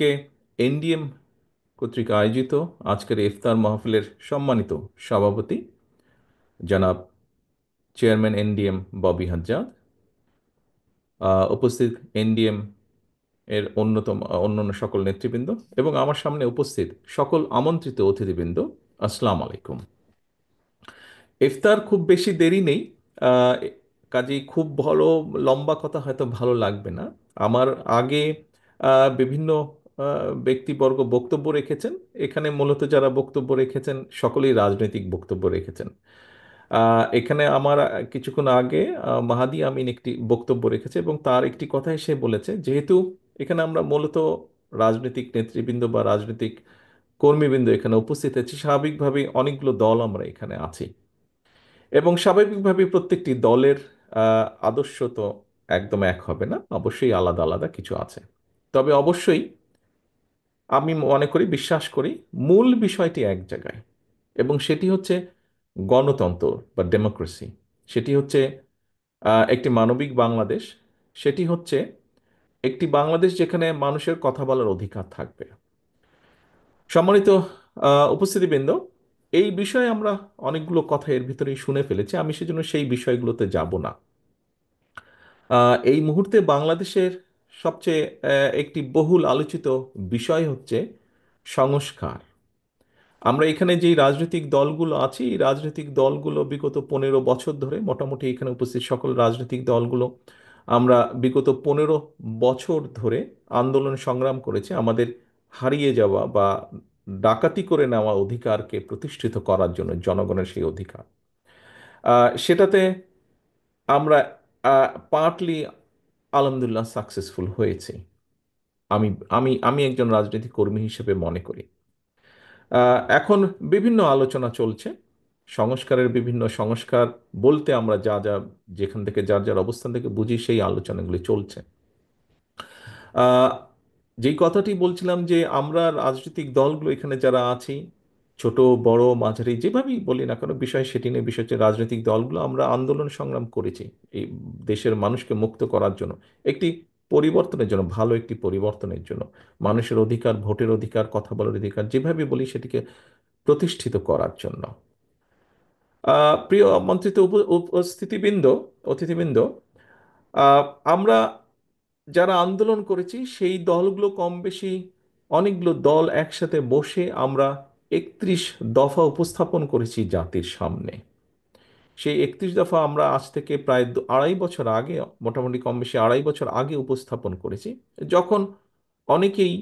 কে NDM কর্তৃক আয়োজিত আজকের ইফতার মাহফিলের সম্মানিত সভাপতি জনাব চেয়ারম্যান এনডিএম ববি হাজ্জাদ, উপস্থিত এনডিএম এর অন্যান্য সকল নেতৃবৃন্দ এবং আমার সামনে উপস্থিত সকল আমন্ত্রিত অতিথিবৃন্দ, আসসালামু আলাইকুম। ইফতার খুব বেশি দেরি নেই। আহ, কাজেই খুব ভালো লম্বা কথা হয়তো ভালো লাগবে না। আমার আগে বিভিন্ন ব্যক্তিবর্গ বক্তব্য রেখেছেন। এখানে মূলত যারা বক্তব্য রেখেছেন সকলেই রাজনৈতিক বক্তব্য রেখেছেন। এখানে আমার কিছুক্ষণ আগে মাহাদি আমিন একটি বক্তব্য রেখেছে এবং তার একটি কথাই সে বলেছে, যেহেতু এখানে আমরা মূলত রাজনৈতিক নেতৃবৃন্দ বা রাজনৈতিক কর্মীবৃন্দ এখানে উপস্থিত আছি, স্বাভাবিকভাবেই অনেকগুলো দল আমরা এখানে আছি এবং স্বাভাবিকভাবে প্রত্যেকটি দলের আদর্শ তো একদম এক হবে না, অবশ্যই আলাদা আলাদা কিছু আছে। তবে অবশ্যই আমি মনে করি, বিশ্বাস করি, মূল বিষয়টি এক জায়গায় এবং সেটি হচ্ছে গণতন্ত্র বা ডেমোক্রেসি। সেটি হচ্ছে একটি মানবিক বাংলাদেশ। সেটি হচ্ছে একটি বাংলাদেশ যেখানে মানুষের কথা বলার অধিকার থাকবে। সম্মানিত উপস্থিতিবৃন্দ, এই বিষয়ে আমরা অনেকগুলো কথা এর ভিতরেই শুনে ফেলেছি, আমি সেজন্য সেই বিষয়গুলোতে যাব না। এই মুহূর্তে বাংলাদেশের সবচেয়ে একটি বহুল আলোচিত বিষয় হচ্ছে সংস্কার। আমরা এখানে যেই রাজনৈতিক দলগুলো আছি, এই রাজনৈতিক দলগুলো বিগত 15 বছর ধরে, মোটামুটি এখানে উপস্থিত সকল রাজনৈতিক দলগুলো আমরা বিগত 15 বছর ধরে আন্দোলন সংগ্রাম করেছি আমাদের হারিয়ে যাওয়া বা ডাকাতি করে নেওয়া অধিকারকে প্রতিষ্ঠিত করার জন্য, জনগণের সেই অধিকার। সেটাতে আমরা পার্টলি আলহামদুলিল্লাহ সাকসেসফুল হয়েছি। আমি আমি আমি একজন রাজনৈতিক কর্মী হিসেবে মনে করি। এখন বিভিন্ন আলোচনা চলছে সংস্কারের, বিভিন্ন সংস্কার বলতে আমরা যা যা যেখান থেকে যার যার অবস্থান থেকে বুঝি সেই আলোচনাগুলি চলছে। আহ, যেই কথাটি বলছিলাম যে আমরা রাজনৈতিক দলগুলো এখানে যারা আছি, ছোট বড় মাঝারি যেভাবেই বলি না কেন, বিষয় সেটি নিয়ে, বিষয় হচ্ছে রাজনৈতিক দলগুলো আমরা আন্দোলন সংগ্রাম করেছি এই দেশের মানুষকে মুক্ত করার জন্য, একটি পরিবর্তনের জন্য, ভালো একটি পরিবর্তনের জন্য, মানুষের অধিকার, ভোটের অধিকার, কথা বলার অধিকার যেভাবে বলি সেটিকে প্রতিষ্ঠিত করার জন্য। প্রিয় আমন্ত্রিত উপস্থিতিবৃন্দ, অতিথিবৃন্দ, আহ, আমরা যারা আন্দোলন করেছি সেই দলগুলো কম বেশি অনেকগুলো দল একসাথে বসে আমরা 31 দফা উপস্থাপন করেছি জাতির সামনে। সেই 31 দফা আমরা আজ থেকে প্রায় 2.5 বছর আগে, মোটামুটি কম বেশি 2.5 বছর আগে উপস্থাপন করেছি, যখন অনেকেই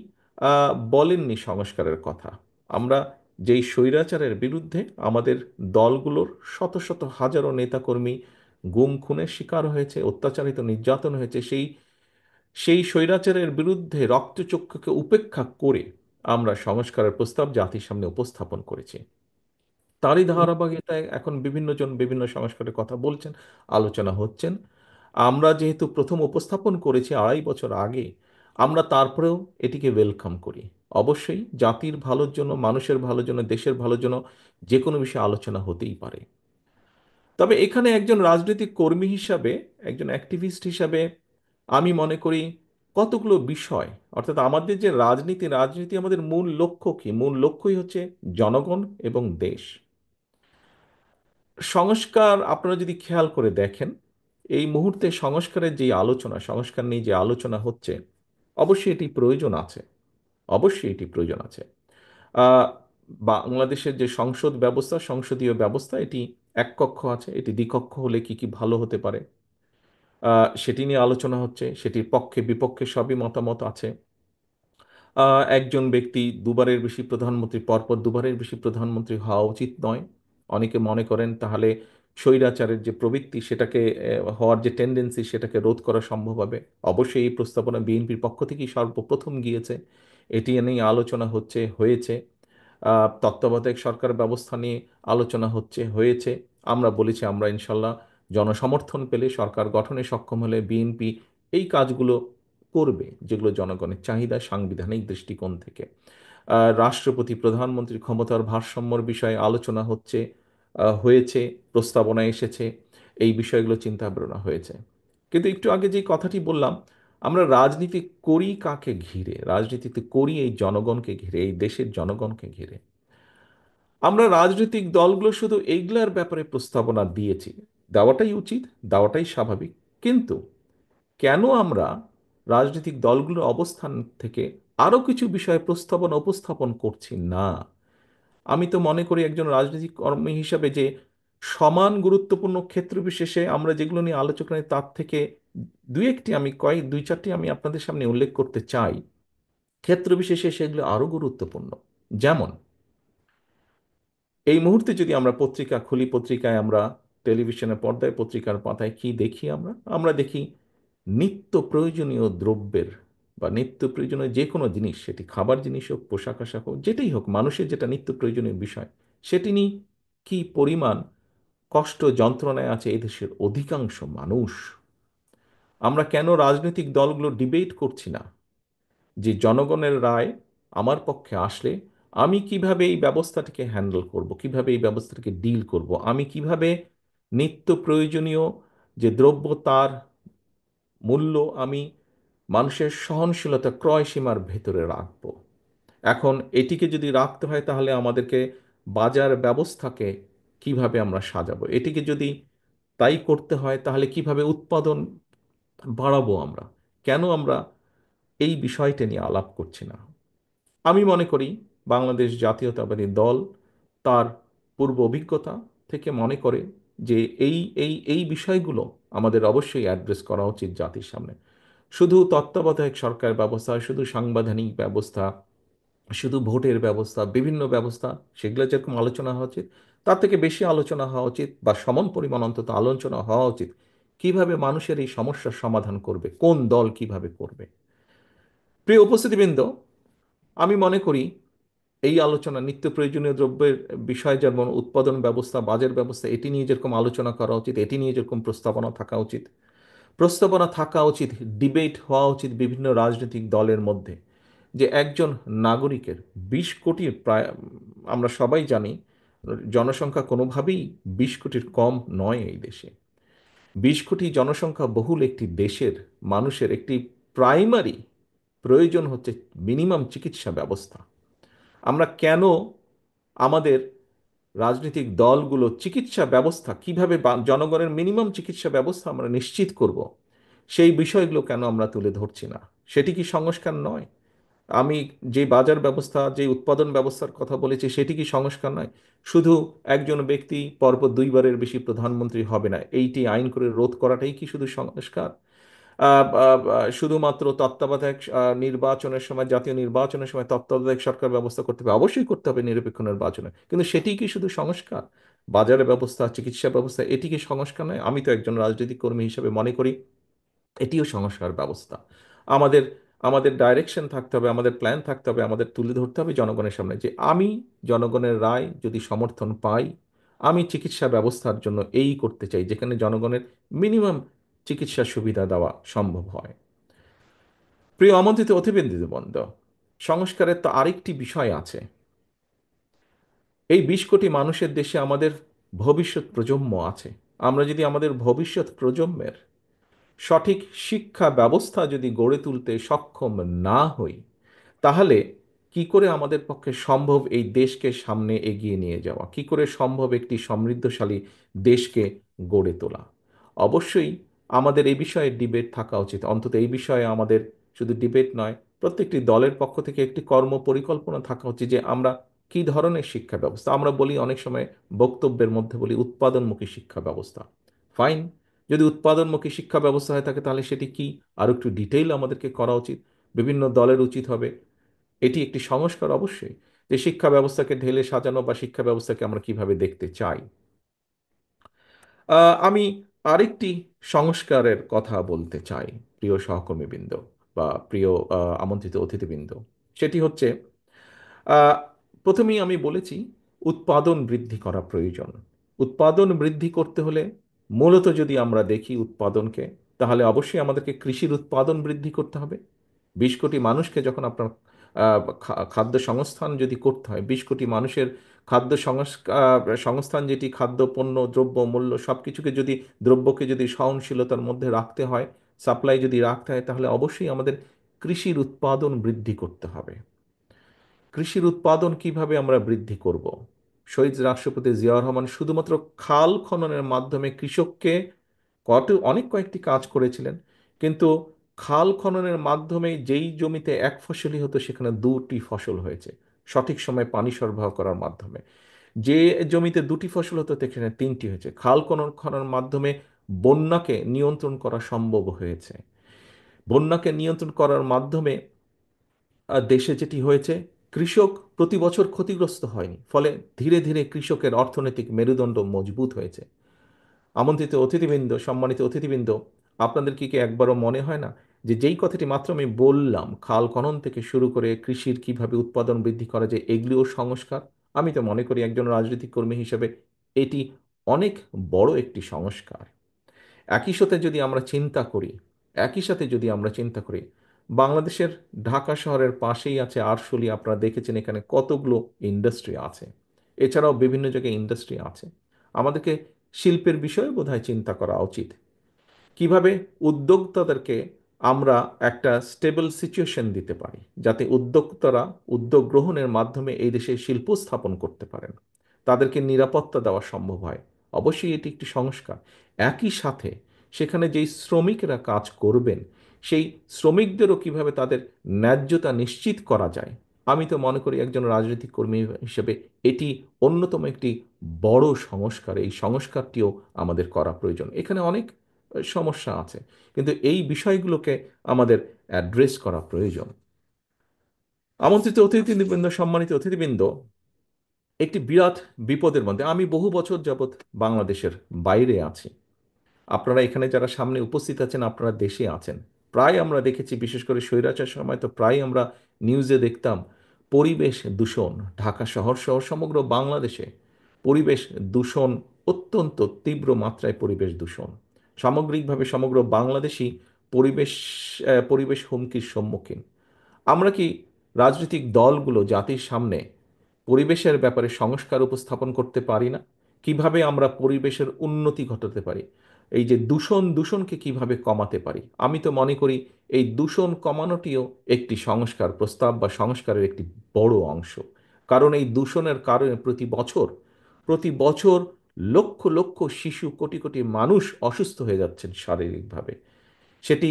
বলেননি সংস্কারের কথা। আমরা যেই স্বৈরাচারের বিরুদ্ধে আমাদের দলগুলোর শত শত হাজারো নেতাকর্মী গুম খুনের শিকার হয়েছে, অত্যাচারিত নির্যাতন হয়েছে, সেই সেই স্বৈরাচারের বিরুদ্ধে রক্তচক্ষুকে উপেক্ষা করে আমরা সংস্কারের প্রস্তাব জাতির সামনে উপস্থাপন করেছি। তারই ধারাবাহিকতায় এখন বিভিন্ন জন বিভিন্ন সংস্কারের কথা বলছেন, আলোচনা হচ্ছেন। আমরা যেহেতু প্রথম উপস্থাপন করেছি 2.5 বছর আগে, আমরা তারপরেও এটিকে ওয়েলকাম করি। অবশ্যই জাতির ভালোর জন্য, মানুষের ভালোর জন্য, দেশের ভালোর জন্য যে কোনো বিষয়ে আলোচনা হতেই পারে। তবে এখানে একজন রাজনৈতিক কর্মী হিসাবে, একজন অ্যাক্টিভিস্ট হিসাবে আমি মনে করি কতগুলো বিষয়, অর্থাৎ আমাদের যে রাজনীতি, রাজনীতি আমাদের মূল লক্ষ্য কি? মূল লক্ষ্যই হচ্ছে জনগণ এবং দেশ। সংস্কার আপনারা যদি খেয়াল করে দেখেন, এই মুহূর্তে সংস্কারের যে আলোচনা, সংস্কার নিয়ে যে আলোচনা হচ্ছে, অবশ্যই এটি প্রয়োজন আছে। অবশ্যই এটি প্রয়োজন আছে। আহ, বাংলাদেশের যে সংসদ ব্যবস্থা, সংসদীয় ব্যবস্থা, এটি এক কক্ষ আছে, এটি দ্বিকক্ষ হলে কি কি ভালো হতে পারে, সেটি নিয়ে আলোচনা হচ্ছে। সেটির পক্ষে বিপক্ষে সবই মতামত আছে। একজন ব্যক্তি দুবারের বেশি প্রধানমন্ত্রী, পরপর দুবারের বেশি প্রধানমন্ত্রী হওয়া উচিত নয়। অনেকে মনে করেন তাহলে স্বৈরাচারের যে প্রবৃত্তি, সেটাকে হওয়ার যে টেন্ডেন্সি, সেটাকে রোধ করা সম্ভব হবে। অবশ্যই এই প্রস্তাবনা বিএনপির পক্ষ থেকেই সর্বপ্রথম গিয়েছে, এটি নিয়ে আলোচনা হয়েছে। তত্ত্বাবধায়ক সরকার ব্যবস্থা নিয়ে আলোচনা হয়েছে। আমরা বলেছি আমরা ইনশাল্লাহ জনসমর্থন পেলে, সরকার গঠনে সক্ষম হলে বিএনপি এই কাজগুলো করবে যেগুলো জনগণের চাহিদা, সাংবিধানিক দৃষ্টিকোণ থেকে। রাষ্ট্রপতি প্রধানমন্ত্রী ক্ষমতার ভারসাম্যর বিষয়ে আলোচনা হয়েছে, প্রস্তাবনা এসেছে, এই বিষয়গুলো চিন্তা ভাবনা হয়েছে। কিন্তু একটু আগে যে কথাটি বললাম, আমরা রাজনীতি করি কাকে ঘিরে? রাজনীতিতে করি এই জনগণকে ঘিরে, এই দেশের জনগণকে ঘিরে। আমরা রাজনৈতিক দলগুলো শুধু এইগুলার ব্যাপারে প্রস্তাবনা দিয়েছি, দেওয়াটাই উচিত, দেওয়াটাই স্বাভাবিক। কিন্তু কেন আমরা রাজনৈতিক দলগুলোর অবস্থান থেকে আরো কিছু বিষয়ে প্রস্তাবনা উপস্থাপন করছি না? আমি তো মনে করি একজন রাজনৈতিক কর্মী হিসাবে যে সমান গুরুত্বপূর্ণ ক্ষেত্র বিশেষে আমরা যেগুলো নিয়ে আলোচনা করি তার থেকে দুই চারটি আমি আপনাদের সামনে উল্লেখ করতে চাই। ক্ষেত্র বিশেষে সেগুলো আরো গুরুত্বপূর্ণ। যেমন এই মুহূর্তে যদি আমরা পত্রিকা খুলি, পত্রিকায় আমরা, টেলিভিশনের পর্দায়, পত্রিকার পাতায় কি দেখি? আমরা আমরা দেখি নিত্য প্রয়োজনীয় দ্রব্যের বা নিত্য প্রয়োজনীয় যে কোনো জিনিস, সেটি খাবার জিনিস হোক, পোশাক আশাক হোক, যেটাই হোক, মানুষের যেটা নিত্য প্রয়োজনীয় বিষয়, সেটি নিয়ে কি পরিমাণ কষ্ট যন্ত্রণায় আছে এদেশের অধিকাংশ মানুষ। আমরা কেন রাজনৈতিক দলগুলো ডিবেট করছি না যে জনগণের রায় আমার পক্ষে আসলে আমি কিভাবে এই ব্যবস্থাটাকে হ্যান্ডেল করব, কিভাবে এই ব্যবস্থাটাকে ডিল করব, আমি কিভাবে নিত্য প্রয়োজনীয় যে দ্রব্য তার মূল্য আমি মানুষের সহনশীলতা ক্রয় সীমার ভেতরে রাখবো। এখন এটিকে যদি রাখতে হয় তাহলে আমাদেরকে বাজার ব্যবস্থাকে কিভাবে আমরা সাজাবো, এটিকে যদি তাই করতে হয় তাহলে কিভাবে উৎপাদন বাড়াবো আমরা? কেন আমরা এই বিষয়টা নিয়ে আলাপ করছি না? আমি মনে করি বাংলাদেশ জাতীয়তাবাদী দল তার পূর্ব অভিজ্ঞতা থেকে মনে করে যে এই বিষয়গুলো আমাদের অবশ্যই অ্যাড্রেস করা উচিত জাতির সামনে। শুধু তত্ত্বাবধায়ক সরকার ব্যবস্থা, শুধু সাংবিধানিক ব্যবস্থা, শুধু ভোটের ব্যবস্থা, বিভিন্ন ব্যবস্থা, সেগুলো যেরকম আলোচনা হওয়া উচিত, তার থেকে বেশি আলোচনা হওয়া উচিত বা সমান পরিমাণ অন্তত আলোচনা হওয়া উচিত কিভাবে মানুষের এই সমস্যার সমাধান করবে, কোন দল কিভাবে করবে। প্রিয় উপস্থিতিবৃন্দ, আমি মনে করি এই আলোচনা নিত্য প্রয়োজনীয় দ্রব্যের বিষয় যেমন উৎপাদন ব্যবস্থা, বাজার ব্যবস্থা, এটি নিয়ে যেরকম আলোচনা করা উচিত, এটি নিয়ে যেরকম প্রস্তাবনা থাকা উচিত, প্রস্তাবনা থাকা উচিত, ডিবেট হওয়া উচিত বিভিন্ন রাজনৈতিক দলের মধ্যে, যে একজন নাগরিকের 20 কোটির প্রায়, আমরা সবাই জানি জনসংখ্যা কোনোভাবেই 20 কোটির কম নয় এই দেশে। 20 কোটি জনসংখ্যা বহুল একটি দেশের মানুষের একটি প্রাইমারি প্রয়োজন হচ্ছে মিনিমাম চিকিৎসা ব্যবস্থা। আমরা কেন আমাদের রাজনৈতিক দলগুলো চিকিৎসা ব্যবস্থা কিভাবে জনগণের মিনিমাম চিকিৎসা ব্যবস্থা আমরা নিশ্চিত করব, সেই বিষয়গুলো কেন আমরা তুলে ধরছি না? সেটি কি সংস্কার নয়? আমি যে বাজার ব্যবস্থা, যে উৎপাদন ব্যবস্থার কথা বলেছি, সেটি কি সংস্কার নয়? শুধু একজন ব্যক্তি পরপর 2বারের বেশি প্রধানমন্ত্রী হবে না, এইটি আইন করে রোধ করাটাই কি শুধু সংস্কার? শুধুমাত্র তত্ত্বাবধায়ক নির্বাচনের সময়, জাতীয় নির্বাচনের সময় তত্ত্বাবধায়ক সরকার ব্যবস্থা করতে হবে, অবশ্যই করতে হবে নিরপেক্ষ নির্বাচনে, কিন্তু সেটি কি শুধু সংস্কার? বাজারের ব্যবস্থা, চিকিৎসা ব্যবস্থা, এটি কি সংস্কার নয়? আমি তো একজন রাজনৈতিক কর্মী হিসেবে মনে করি এটিও সংস্কার ব্যবস্থা। আমাদের আমাদের ডাইরেকশন থাকতে হবে, আমাদের প্ল্যান থাকতে হবে, আমাদের তুলে ধরতে হবে জনগণের সামনে যে আমি জনগণের রায় যদি সমর্থন পাই, আমি চিকিৎসা ব্যবস্থার জন্য এই করতে চাই যেখানে জনগণের মিনিমাম চিকিৎসা সুবিধা দেওয়া সম্ভব হয়। প্রিয় আমন্ত্রিত অতিথিবৃন্দ, সংস্কারের তো আরেকটি বিষয় আছে। এই 20 কোটি মানুষের দেশে আমাদের ভবিষ্যৎ প্রজন্ম আছে। আমরা যদি আমাদের ভবিষ্যৎ প্রজন্মের সঠিক শিক্ষা ব্যবস্থা যদি গড়ে তুলতে সক্ষম না হই, তাহলে কি করে আমাদের পক্ষে সম্ভব এই দেশকে সামনে এগিয়ে নিয়ে যাওয়া, কি করে সম্ভব একটি সমৃদ্ধশালী দেশকে গড়ে তোলা? অবশ্যই আমাদের এই বিষয়ে ডিবেট থাকা উচিত। অন্তত এই বিষয়ে আমাদের শুধু ডিবেট নয়, প্রত্যেকটি দলের পক্ষ থেকে একটি কর্ম পরিকল্পনা থাকা উচিত যে আমরা কি ধরনের শিক্ষা ব্যবস্থা, আমরা বলি অনেক সময় বক্তব্যের মধ্যে বলি উৎপাদনমুখী শিক্ষা ব্যবস্থা। ফাইন, যদি উৎপাদনমুখী শিক্ষা ব্যবস্থা হয়ে থাকে তাহলে সেটি কি আরো একটু ডিটেইল আমাদেরকে করা উচিত। বিভিন্ন দলের উচিত হবে এটি একটি সংস্কার অবশ্যই, যে শিক্ষা ব্যবস্থাকে ঢেলে সাজানো বা শিক্ষা ব্যবস্থাকে আমরা কিভাবে দেখতে চাই। আমি আরেকটি সংস্কারের কথা বলতে চাই প্রিয় সহকর্মীবৃন্দ বা প্রিয় আমন্ত্রিত অতিথিবৃন্দ। সেটি হচ্ছে আহ, প্রথমেই আমি বলেছি উৎপাদন বৃদ্ধি করা প্রয়োজন। উৎপাদন বৃদ্ধি করতে হলে মূলত যদি আমরা দেখি উৎপাদনকে, তাহলে অবশ্যই আমাদেরকে কৃষির উৎপাদন বৃদ্ধি করতে হবে। 20 কোটি মানুষকে যখন আপনার খাদ্য সংস্থান যদি করতে হয়, 20 কোটি মানুষের খাদ্য সংস্থান, যেটি খাদ্য পণ্য দ্রব্য মূল্য সব কিছুকে যদি, দ্রব্যকে যদি সহনশীলতার মধ্যে রাখতে হয়, সাপ্লাই যদি রাখতে হয় তাহলে অবশ্যই আমাদের কৃষির উৎপাদন বৃদ্ধি করতে হবে। কৃষির উৎপাদন কিভাবে আমরা বৃদ্ধি করব? শহীদ রাষ্ট্রপতি জিয়াউর রহমান শুধুমাত্র খাল খননের মাধ্যমে কৃষককে অনেক কয়েকটি কাজ করেছিলেন, কিন্তু খাল খননের মাধ্যমে যেই জমিতে এক ফসলই হতো সেখানে দুটি ফসল হয়েছে, সঠিক সময়ে পানি সরবরাহ করার মাধ্যমে। যে জমিতে দুটি ফসল হতো সেখানে তিনটি হয়েছে। খাল খননের মাধ্যমে বন্যাকে নিয়ন্ত্রণ করা সম্ভব হয়েছে। বন্যাকে নিয়ন্ত্রণ করার মাধ্যমে দেশে যেটি হয়েছে, কৃষক প্রতি বছর ক্ষতিগ্রস্ত হয়নি, ফলে ধীরে ধীরে কৃষকের অর্থনৈতিক মেরুদণ্ড মজবুত হয়েছে। আমন্ত্রিত অতিথিবৃন্দ, সম্মানিত অতিথিবৃন্দ, আপনাদের কি একবারও মনে হয় না যে যেই কথাটি মাত্র আমি বললাম, খাল খনন থেকে শুরু করে কৃষির কিভাবে উৎপাদন বৃদ্ধি করা যায়, এগুলিও সংস্কার? আমি তো মনে করি একজন রাজনৈতিক কর্মী হিসেবে এটি অনেক বড় একটি সংস্কার। একই সাথে যদি আমরা চিন্তা করি, একই সাথে যদি আমরা চিন্তা করি, বাংলাদেশের ঢাকা শহরের পাশেই আছে আরশোলি। আপনারা দেখেছেন এখানে কতগুলো ইন্ডাস্ট্রি আছে, এছাড়াও বিভিন্ন জায়গায় ইন্ডাস্ট্রি আছে। আমাদেরকে শিল্পের বিষয়ে বোধহয় চিন্তা করা উচিত। কিভাবে উদ্যোক্তাদেরকে আমরা একটা স্টেবল সিচুয়েশন দিতে পারি, যাতে উদ্যোক্তারা উদ্যোগ গ্রহণের মাধ্যমে এই দেশে শিল্প স্থাপন করতে পারেন, তাদেরকে নিরাপত্তা দেওয়া সম্ভব হয়। অবশ্যই এটি একটি সংস্কার। একই সাথে সেখানে যেই শ্রমিকরা কাজ করবেন, সেই শ্রমিকদেরও কিভাবে তাদের ন্যায্যতা নিশ্চিত করা যায়। আমি তো মনে করি একজন রাজনৈতিক কর্মী হিসেবে এটি অন্যতম একটি বড় সংস্কার। এই সংস্কারটিও আমাদের করা প্রয়োজন। এখানে অনেক সমস্যা আছে, কিন্তু এই বিষয়গুলোকে আমাদের অ্যাড্রেস করা প্রয়োজন। আমন্ত্রিত অতিথিবৃন্দ, সম্মানিত অতিথিবৃন্দ, একটি বিরাট বিপদের মধ্যে আমি বহু বছর যাবৎ বাংলাদেশের বাইরে আছি। আপনারা এখানে যারা সামনে উপস্থিত আছেন, আপনারা দেশে আছেন। প্রায় আমরা দেখেছি, বিশেষ করে স্বৈরাচার সময় তো প্রায় আমরা নিউজে দেখতাম পরিবেশ দূষণ। ঢাকা শহর সহ সমগ্র বাংলাদেশে পরিবেশ দূষণ, অত্যন্ত তীব্র মাত্রায় পরিবেশ দূষণ। সামগ্রিকভাবে সমগ্র বাংলাদেশই পরিবেশ পরিবেশ হুমকির সম্মুখীন। আমরা কি রাজনৈতিক দলগুলো জাতির সামনে পরিবেশের ব্যাপারে সংস্কার উপস্থাপন করতে পারি না? কিভাবে আমরা পরিবেশের উন্নতি ঘটাতে পারি? এই যে দূষণকে কিভাবে কমাতে পারি? আমি তো মনে করি এই দূষণ কমানোটিও একটি সংস্কার প্রস্তাব বা সংস্কারের একটি বড় অংশ। কারণ এই দূষণের কারণে প্রতি বছর লক্ষ লক্ষ শিশু, কোটি কোটি মানুষ অসুস্থ হয়ে যাচ্ছেন শারীরিকভাবে। সেটি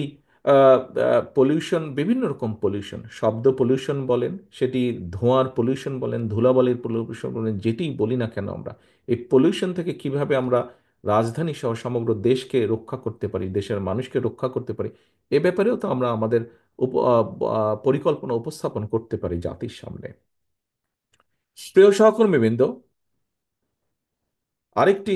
পলিউশন, বিভিন্ন রকম পলিউশন, শব্দ পলিউশন বলেন, সেটি ধোঁয়ার পলিউশন বলেন, ধুলাবালির পলিউশন বলেন, যেটি বলি না কেন আমরা, এই পলিউশন থেকে কিভাবে আমরা রাজধানী সহ সমগ্র দেশকে রক্ষা করতে পারি, দেশের মানুষকে রক্ষা করতে পারি, এ ব্যাপারেও তো আমরা আমাদের পরিকল্পনা উপস্থাপন করতে পারি জাতির সামনে। প্রিয় সহকর্মীবৃন্দ, আরেকটি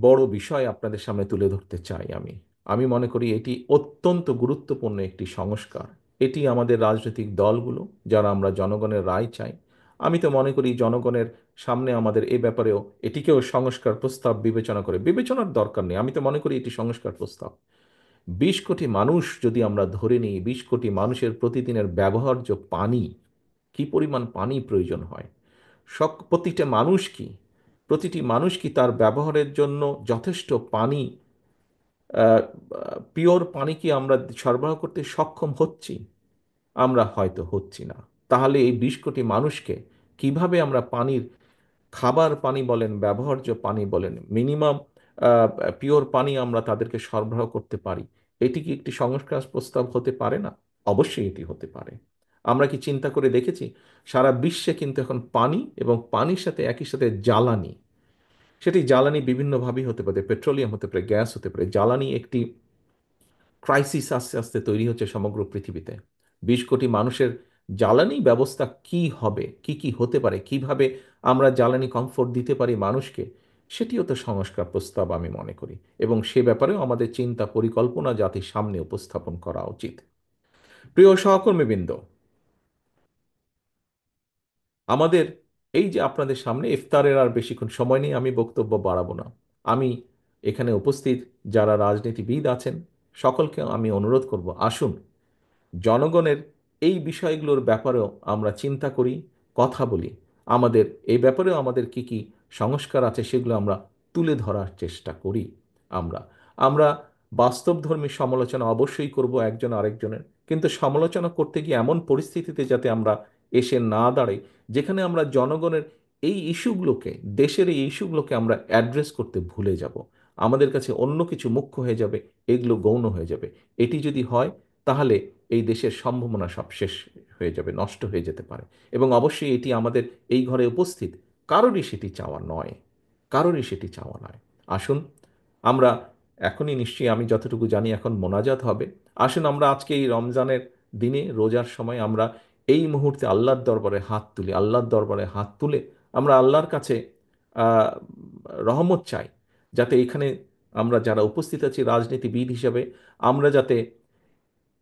বড় বিষয় আপনাদের সামনে তুলে ধরতে চাই আমি। আমি মনে করি এটি অত্যন্ত গুরুত্বপূর্ণ একটি সংস্কার। এটি আমাদের রাজনৈতিক দলগুলো, যারা আমরা জনগণের রায় চাই, আমি তো মনে করি জনগণের সামনে আমাদের এ ব্যাপারেও এটিকেও সংস্কার প্রস্তাব বিবেচনা করে, বিবেচনার দরকার নেই, আমি তো মনে করি এটি সংস্কার প্রস্তাব। 20 কোটি মানুষ যদি আমরা ধরে নিই, 20 কোটি মানুষের প্রতিদিনের ব্যবহার্য পানি, কি পরিমাণ পানি প্রয়োজন হয়, প্রতিটি মানুষ কি তার ব্যবহারের জন্য যথেষ্ট পানি, পিওর পানি কি আমরা সরবরাহ করতে সক্ষম হচ্ছি? আমরা হয়তো হচ্ছি না। তাহলে এই 20 কোটি মানুষকে কিভাবে আমরা পানির, খাবার পানি বলেন, ব্যবহার্য পানি বলেন, মিনিমাম পিওর পানি আমরা তাদেরকে সরবরাহ করতে পারি? এটি কি একটি সংস্কার প্রস্তাব হতে পারে না? অবশ্যই এটি হতে পারে। আমরা কি চিন্তা করে দেখেছি, সারা বিশ্বে কিন্তু এখন পানি এবং পানির সাথে একই সাথে জ্বালানি, সেটি জ্বালানি বিভিন্নভাবেই হতে পারে, পেট্রোলিয়াম হতে পারে, গ্যাস হতে পারে, জ্বালানি একটি ক্রাইসিস আস্তে আস্তে তৈরি হচ্ছে সমগ্র পৃথিবীতে। 20 কোটি মানুষের জ্বালানি ব্যবস্থা কি হবে, কি কি হতে পারে, কিভাবে আমরা জ্বালানি কমফোর্ট দিতে পারি মানুষকে, সেটিও তো সংস্কার প্রস্তাব আমি মনে করি। এবং সে ব্যাপারেও আমাদের চিন্তা পরিকল্পনা জাতির সামনে উপস্থাপন করা উচিত। প্রিয় সহকর্মীবৃন্দ, আমাদের এই যে আপনাদের সামনে ইফতারের আর বেশিক্ষণ সময় নেই, আমি বক্তব্য বাড়াবো না। আমি এখানে উপস্থিত যারা রাজনীতিবিদ আছেন, সকলকে আমি অনুরোধ করব, আসুন জনগণের এই বিষয়গুলোর ব্যাপারেও আমরা চিন্তা করি, কথা বলি। আমাদের এই ব্যাপারেও আমাদের কি কি সংস্কার আছে সেগুলো আমরা তুলে ধরার চেষ্টা করি। আমরা আমরা বাস্তবধর্মী সমালোচনা অবশ্যই করব একজন আরেকজনের, কিন্তু সমালোচনা করতে গিয়ে এমন পরিস্থিতিতে যাতে আমরা এসে না দাঁড়াই যেখানে আমরা জনগণের এই ইস্যুগুলোকে, দেশের এই ইস্যুগুলোকে আমরা অ্যাড্রেস করতে ভুলে যাব। আমাদের কাছে অন্য কিছু মুখ্য হয়ে যাবে, এগুলো গৌণ হয়ে যাবে। এটি যদি হয় তাহলে এই দেশের সম্ভাবনা সব শেষ হয়ে যাবে, নষ্ট হয়ে যেতে পারে। এবং অবশ্যই এটি আমাদের এই ঘরে উপস্থিত কারোরই সেটি চাওয়া নয়, কারোরই সেটি চাওয়া নয়। আসুন আমরা এখনই, নিশ্চয়ই আমি যতটুকু জানি এখন মোনাজাত হবে, আসুন আমরা আজকে এই রমজানের দিনে, রোজার সময় আমরা এই মুহূর্তে আল্লাহর দরবারে হাত তুলি, আল্লাহর দরবারে হাত তুলে আমরা আল্লাহর কাছে আহ, রহমত চাই, যাতে এখানে আমরা যারা উপস্থিত আছি রাজনীতিবিদ হিসেবে, আমরা যাতে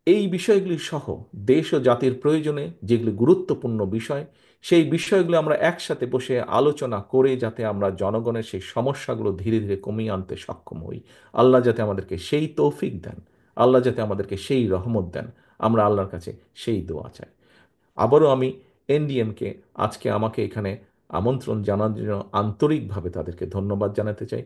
এই বিষয়গুলি সহ দেশ ও জাতির প্রয়োজনে যেগুলি গুরুত্বপূর্ণ বিষয়, সেই বিষয়গুলো আমরা একসাথে বসে আলোচনা করে যাতে আমরা জনগণের সেই সমস্যাগুলো ধীরে ধীরে কমিয়ে আনতে সক্ষম হই। আল্লাহ যাতে আমাদেরকে সেই তৌফিক দেন, আল্লাহ যাতে আমাদেরকে সেই রহমত দেন, আমরা আল্লাহর কাছে সেই দোয়া চাই। আবারও আমি এনডিএমকে আজকে আমাকে এখানে আমন্ত্রণ জানার জন্য আন্তরিকভাবে তাদেরকে ধন্যবাদ জানাতে চাই।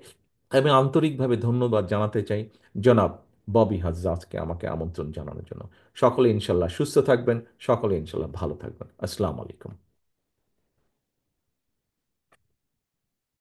আমি আন্তরিকভাবে ধন্যবাদ জানাতে চাই জনাব ববি হাজ্জাজকে আমাকে আমন্ত্রণ জানানোর জন্য। সকলে ইনশাল্লাহ সুস্থ থাকবেন, সকলে ইনশাল্লাহ ভালো থাকবেন। আসসালামু আলাইকুম।